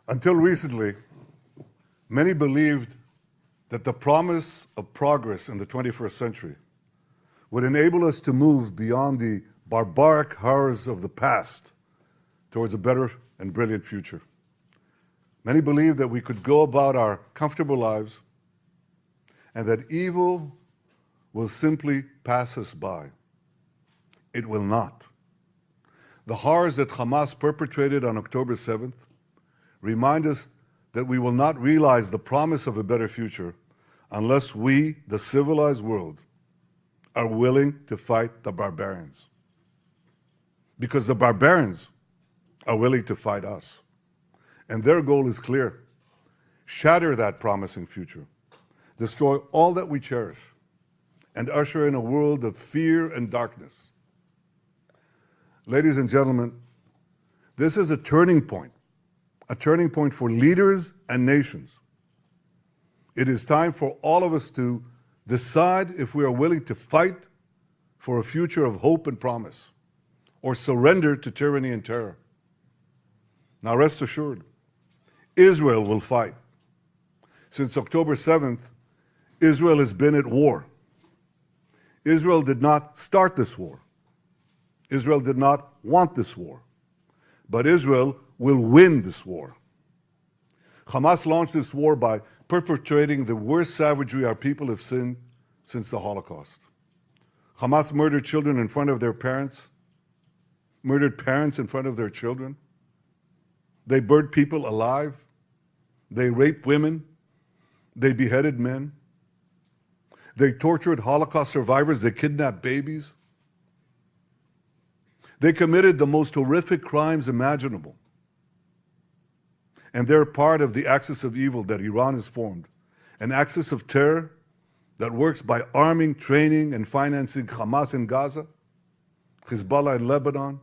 Until recently, many believed that the promise of progress in the 21st century would enable us to move beyond the barbaric horrors of the past towards a better and brilliant future. Many believed that we could go about our comfortable lives and that evil will simply pass us by. It will not. The horrors that Hamas perpetrated on October 7th remind us that we will not realize the promise of a better future unless we, the civilized world, are willing to fight the barbarians. Because the barbarians are willing to fight us. And their goal is clear. Shatter that promising future. Destroy all that we cherish. And usher in a world of fear and darkness. Ladies and gentlemen, this is a turning point for leaders and nations. It is time for all of us to decide if we are willing to fight for a future of hope and promise, or surrender to tyranny and terror. Now rest assured, Israel will fight. Since October 7th, Israel has been at war. Israel did not start this war. Israel did not want this war. But Israel will win this war. Hamas launched this war by perpetrating the worst savagery our people have seen since the Holocaust. Hamas murdered children in front of their parents, murdered parents in front of their children. They burned people alive. They raped women. They beheaded men. They tortured Holocaust survivors. They kidnapped babies. They committed the most horrific crimes imaginable. And they're part of the axis of evil that Iran has formed, an axis of terror that works by arming, training, and financing Hamas in Gaza, Hezbollah in Lebanon,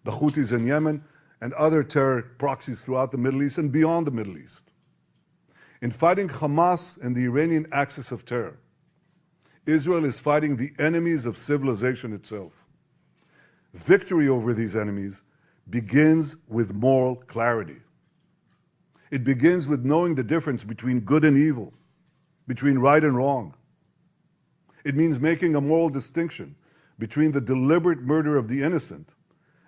the Houthis in Yemen, and other terror proxies throughout the Middle East and beyond the Middle East. In fighting Hamas and the Iranian axis of terror, Israel is fighting the enemies of civilization itself. Victory over these enemies begins with moral clarity. It begins with knowing the difference between good and evil, between right and wrong. It means making a moral distinction between the deliberate murder of the innocent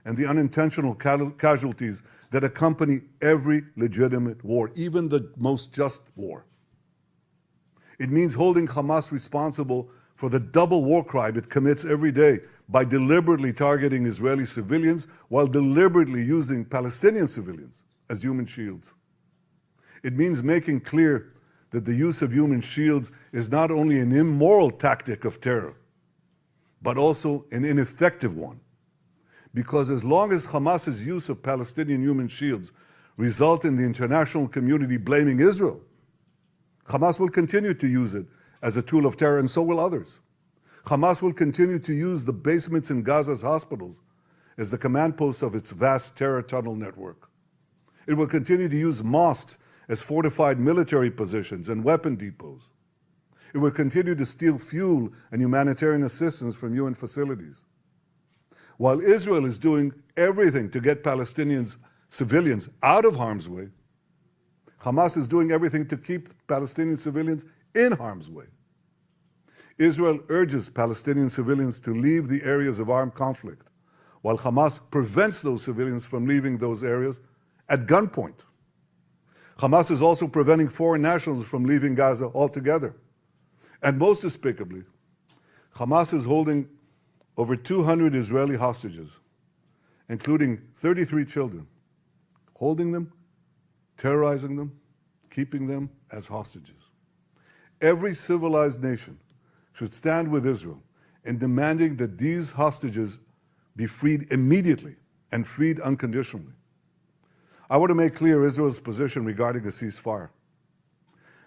and the unintentional casualties that accompany every legitimate war, even the most just war. It means holding Hamas responsible for the double war crime it commits every day by deliberately targeting Israeli civilians while deliberately using Palestinian civilians as human shields. It means making clear that the use of human shields is not only an immoral tactic of terror, but also an ineffective one. Because as long as Hamas's use of Palestinian human shields result in the international community blaming Israel, Hamas will continue to use it as a tool of terror, and so will others. Hamas will continue to use the basements in Gaza's hospitals as the command posts of its vast terror tunnel network. It will continue to use mosques as fortified military positions and weapon depots. It will continue to steal fuel and humanitarian assistance from UN facilities. While Israel is doing everything to get Palestinians, civilians, out of harm's way, Hamas is doing everything to keep Palestinian civilians in harm's way. Israel urges Palestinian civilians to leave the areas of armed conflict, while Hamas prevents those civilians from leaving those areas at gunpoint. Hamas is also preventing foreign nationals from leaving Gaza altogether. And most despicably, Hamas is holding over 200 Israeli hostages, including 33 children, holding them, terrorizing them, keeping them as hostages. Every civilized nation should stand with Israel in demanding that these hostages be freed immediately and freed unconditionally. I want to make clear Israel's position regarding a ceasefire.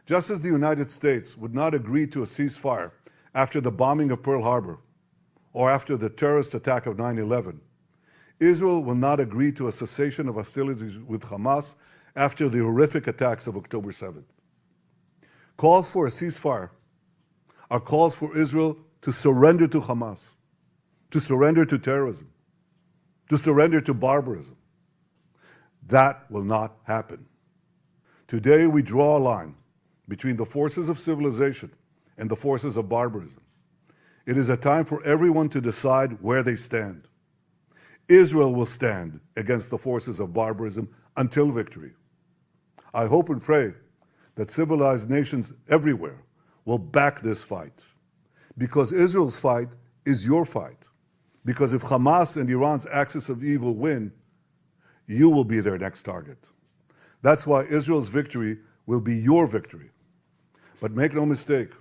Just as the United States would not agree to a ceasefire after the bombing of Pearl Harbor or after the terrorist attack of 9/11, Israel will not agree to a cessation of hostilities with Hamas after the horrific attacks of October 7th. Calls for a ceasefire are calls for Israel to surrender to Hamas, to surrender to terrorism, to surrender to barbarism. That will not happen. Today we draw a line between the forces of civilization and the forces of barbarism. It is a time for everyone to decide where they stand. Israel will stand against the forces of barbarism until victory. I hope and pray that civilized nations everywhere will back this fight, because Israel's fight is your fight. Because if Hamas and Iran's axis of evil win, you will be their next target. That's why Israel's victory will be your victory. But make no mistake,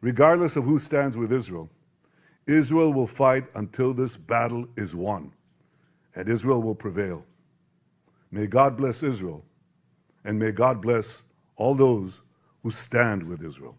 regardless of who stands with Israel, Israel will fight until this battle is won, and Israel will prevail. May God bless Israel, and may God bless all those who stand with Israel.